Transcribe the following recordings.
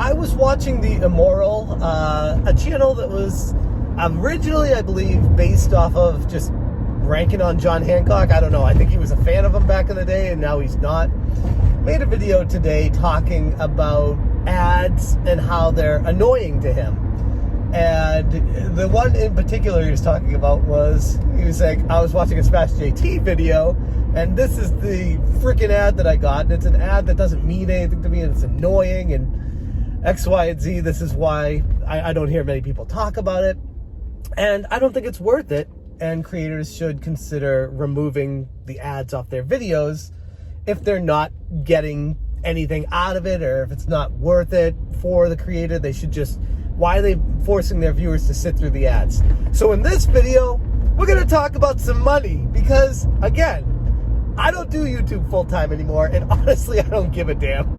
I was watching the Immoral, a channel that was originally, I believe, based off of just ranking on John Hancock. I don't know. I think he was a fan of him back in the day, and now he's not. Made a video today talking about ads and how they're annoying to him. And the one in particular he was talking about was, he was like, I was watching a Smash JT video, and this is the freaking ad that I got, and it's an ad that doesn't mean anything to me, and it's annoying, and X, Y, and Z. This is why I don't hear many people talk about it. And I don't think it's worth it, and creators should consider removing the ads off their videos if they're not getting anything out of it, or if it's not worth it for the creator. They should just, why are they forcing their viewers to sit through the ads? So in this video, we're going to talk about some money, because again, I don't do YouTube full-time anymore, and honestly, I don't give a damn.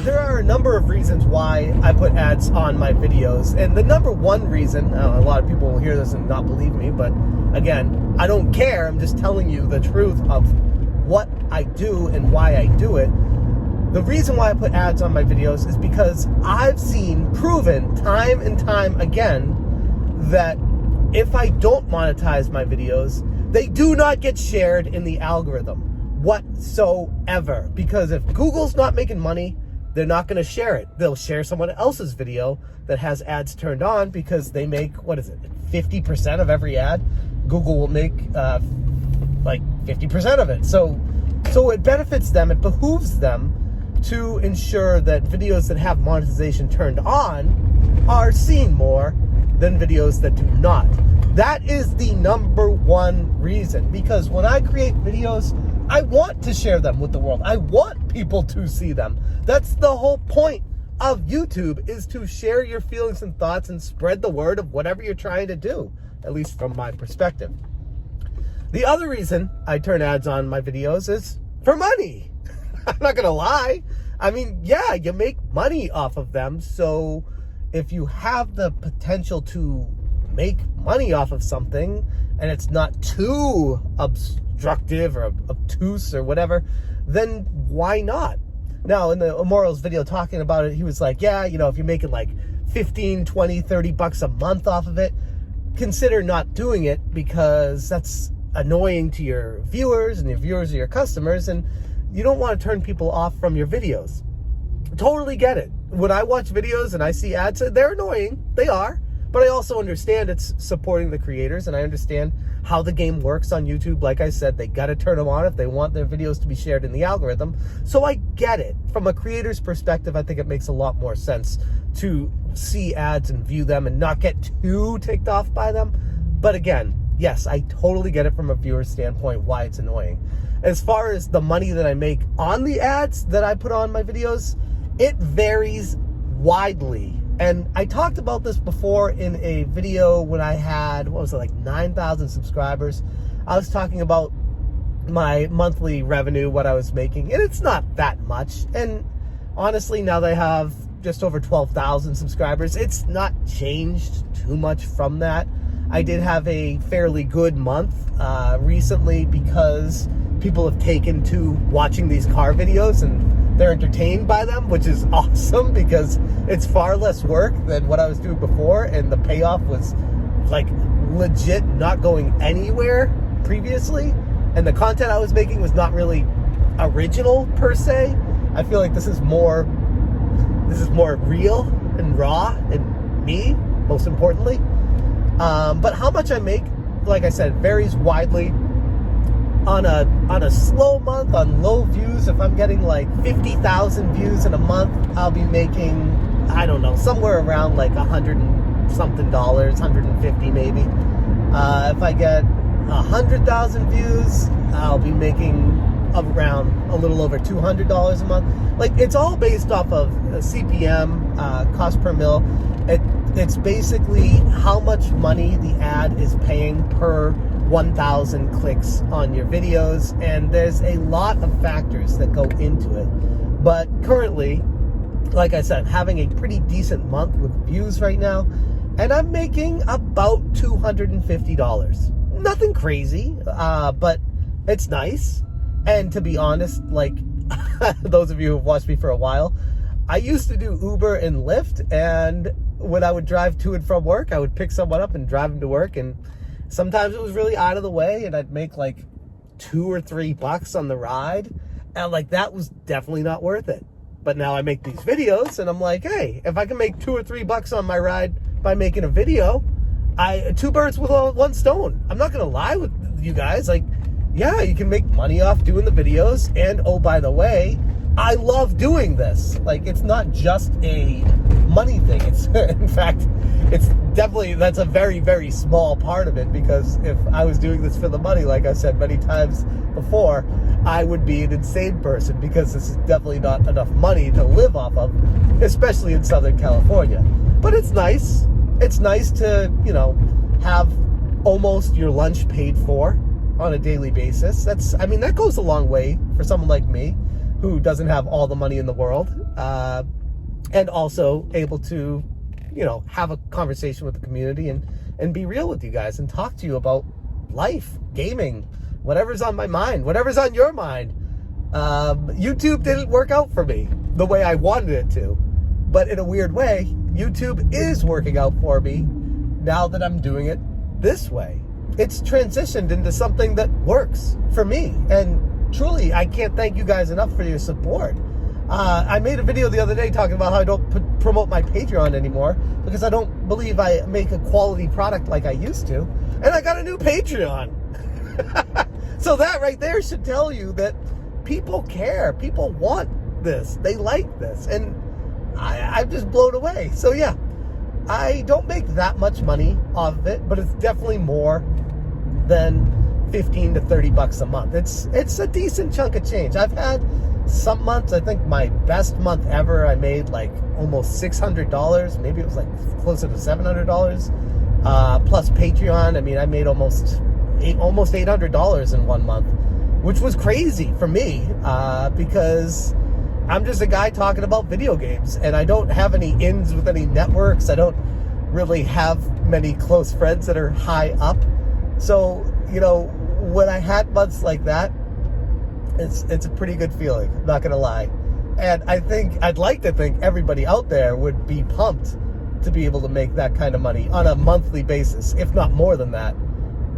There are a number of reasons why I put ads on my videos, and the number one reason, a lot of people will hear this and not believe me, but again, I don't care. I'm just telling you the truth of what I do and why I do it. The reason why I put ads on my videos is because I've seen proven time and time again that if I don't monetize my videos, they do not get shared in the algorithm whatsoever. Because if Google's not making money, they're not going to share it. They'll share someone else's video that has ads turned on, because they make, 50% of every ad? Google will make like 50% of it. So it benefits them. It behooves them to ensure that videos that have monetization turned on are seen more than videos that do not. That is the number one reason, because when I create videos, I want to share them with the world. I want people to see them. That's the whole point of YouTube, is to share your feelings and thoughts and spread the word of whatever you're trying to do, at least from my perspective. The other reason I turn ads on my videos is for money. I'm not going to lie. I mean, yeah, you make money off of them. So if you have the potential to make money off of something, and it's not too obstructive or obtuse or whatever, then why not? Now, in the Immoral's video talking about it, he was like, yeah, if you're making like 15, 20, 30 bucks a month off of it, consider not doing it, because that's annoying to your viewers, and your viewers are your customers, and you don't want to turn people off from your videos. Totally get it. When I watch videos and I see ads, they're annoying. They are. But I also understand it's supporting the creators, and I understand how the game works on YouTube. Like I said, they got to turn them on if they want their videos to be shared in the algorithm. So I get it. From a creator's perspective, I think it makes a lot more sense to see ads and view them and not get too ticked off by them. But again, yes, I totally get it from a viewer's standpoint why it's annoying. As far as the money that I make on the ads that I put on my videos, it varies widely. And I talked about this before in a video when I had, like 9,000 subscribers. I was talking about my monthly revenue, what I was making, and it's not that much. And honestly, now that I have just over 12,000 subscribers, it's not changed too much from that. I did have a fairly good month recently, because people have taken to watching these car videos and they're entertained by them, which is awesome, because it's far less work than what I was doing before, and the payoff was like legit not going anywhere previously, and the content I was making was not really original per se. I feel like this is more real and raw and me, most importantly. But how much I make, like I said, varies widely. On a slow month, on low views, if I'm getting like 50,000 views in a month, I'll be making, I don't know, somewhere around like $100 and something, 150 maybe. If I get 100,000 views, I'll be making around a little over $200 a month. Like, it's all based off of CPM, cost per mil. It's basically how much money the ad is paying per 1,000 clicks on your videos, and there's a lot of factors that go into it. But currently, like I said, having a pretty decent month with views right now, and I'm making about $250. Nothing crazy, but it's nice. And to be honest, like those of you who've watched me for a while, I used to do Uber and Lyft, and when I would drive to and from work, I would pick someone up and drive them to work, and sometimes it was really out of the way, and I'd make like $2 or $3 on the ride, and like that was definitely not worth it. But now I make these videos, and I'm like, hey, if I can make $2 or $3 on my ride by making a video, two birds with one stone. I'm not gonna lie with you guys. Like, yeah, you can make money off doing the videos, and oh, by the way, I love doing this. Like, it's not just a money thing. It's, in fact, it's definitely, that's a very, very small part of it, because if I was doing this for the money, like I said many times before, I would be an insane person, because this is definitely not enough money to live off of, especially in Southern California. But it's nice. It's nice to, you know, have almost your lunch paid for on a daily basis. I mean, that goes a long way for someone like me, who doesn't have all the money in the world, and also able to, you know, have a conversation with the community and be real with you guys and talk to you about life, gaming, whatever's on my mind, whatever's on your mind. YouTube didn't work out for me the way I wanted it to, but in a weird way, YouTube is working out for me now that I'm doing it this way. It's transitioned into something that works for me, and truly, I can't thank you guys enough for your support. I made a video the other day talking about how I don't promote my Patreon anymore because I don't believe I make a quality product like I used to. And I got a new Patreon. So that right there should tell you that people care. People want this. They like this. And I'm just blown away. So yeah, I don't make that much money off of it, but it's definitely more than $15 to $30 a month. It's a decent chunk of change. I've had some months, I think my best month ever, I made like almost $600. Maybe it was like closer to $700. Plus Patreon, I mean, I made almost $800 in 1 month, which was crazy for me, because I'm just a guy talking about video games, and I don't have any ins with any networks. I don't really have many close friends that are high up. So, you know, when I had months like that, it's a pretty good feeling, I'm not gonna lie. And I'd like to think everybody out there would be pumped to be able to make that kind of money on a monthly basis, if not more than that.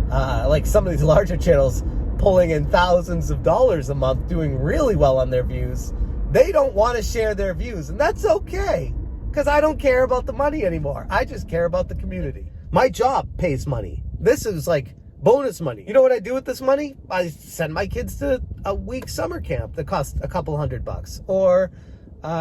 Like some of these larger channels pulling in thousands of dollars a month, doing really well on their views. They don't want to share their views, and that's okay, because I don't care about the money anymore. I just care about the community. My job pays money. This is like bonus money. You know what I do with this money? I send my kids to a week summer camp that costs a couple $100, or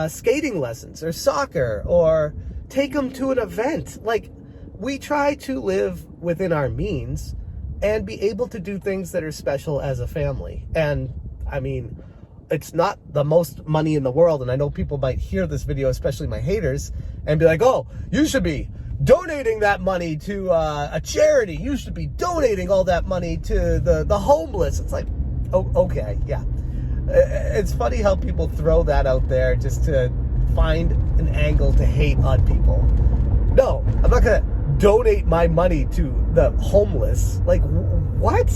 skating lessons, or soccer, or take them to an event. Like, we try to live within our means and be able to do things that are special as a family. And I mean, it's not the most money in the world, and I know people might hear this video, especially my haters, and be like, oh, you should be donating that money to a charity. You should be donating all that money to the homeless. It's like, oh, okay, yeah. It's funny how people throw that out there just to find an angle to hate on people. No, I'm not gonna donate my money to the homeless. Like, what?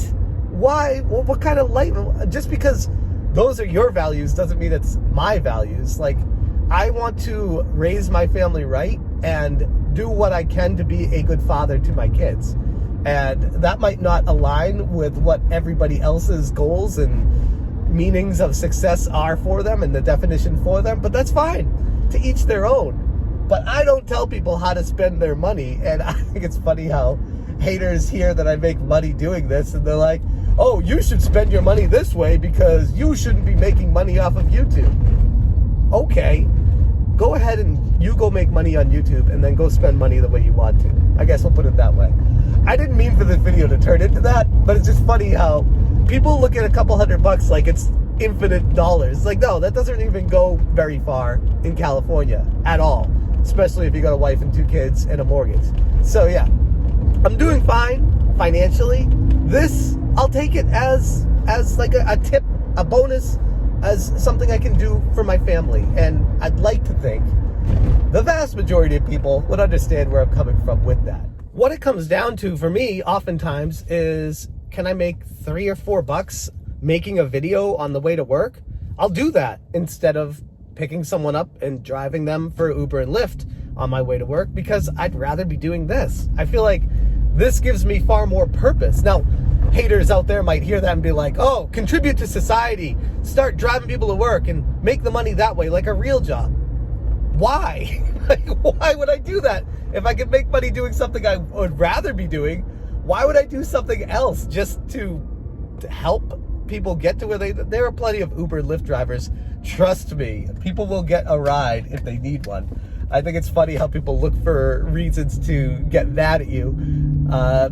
Why? What kind of life? Just because those are your values doesn't mean it's my values. Like, I want to raise my family right and do what I can to be a good father to my kids. And that might not align with what everybody else's goals and meanings of success are for them and the definition for them, but that's fine. To each their own. But I don't tell people how to spend their money, and I think it's funny how haters hear that I make money doing this, and they're like, oh, you should spend your money this way because you shouldn't be making money off of YouTube. Okay, go ahead and you go make money on YouTube and then go spend money the way you want to. I guess we'll put it that way. I didn't mean for this video to turn into that, but it's just funny how people look at a couple $100 like it's infinite dollars. Like, no, that doesn't even go very far in California at all, especially if you got a wife and 2 kids and a mortgage. So yeah, I'm doing fine financially. This, I'll take it as like a tip, a bonus, as something I can do for my family. And I'd like to think the vast majority of people would understand where I'm coming from with that. What it comes down to for me oftentimes is, can I make $3 or $4 making a video on the way to work? I'll do that instead of picking someone up and driving them for Uber and Lyft on my way to work because I'd rather be doing this. I feel like this gives me far more purpose. Now, haters out there might hear that and be like, oh, contribute to society, start driving people to work and make the money that way like a real job. Why? Like, why would I do that? If I could make money doing something I would rather be doing, why would I do something else just to help people get to where there are plenty of Uber and Lyft drivers. Trust me, people will get a ride if they need one. I think it's funny how people look for reasons to get mad at you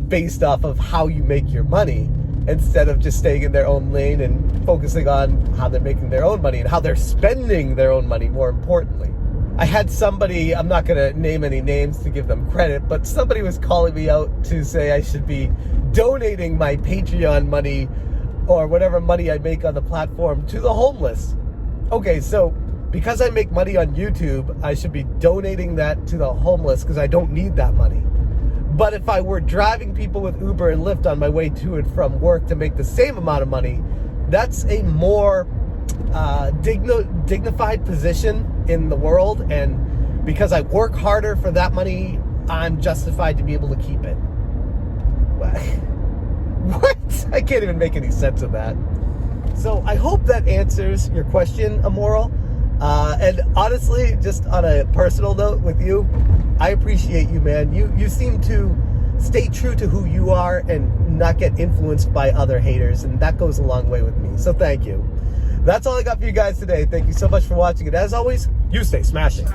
based off of how you make your money instead of just staying in their own lane and focusing on how they're making their own money and how they're spending their own money, more importantly. I had somebody, I'm not going to name any names to give them credit, but somebody was calling me out to say I should be donating my Patreon money or whatever money I make on the platform to the homeless. Okay, so because I make money on YouTube, I should be donating that to the homeless because I don't need that money. But if I were driving people with Uber and Lyft on my way to and from work to make the same amount of money, that's a more dignified position in the world, and because I work harder for that money, I'm justified to be able to keep it. What? I can't even make any sense of that. So I hope that answers your question, Immoral. And honestly, just on a personal note with you, I appreciate you, man. You seem to stay true to who you are and not get influenced by other haters, and that goes a long way with me. So thank you. That's all I got for you guys today. Thank you so much for watching, and as always, you stay smashing.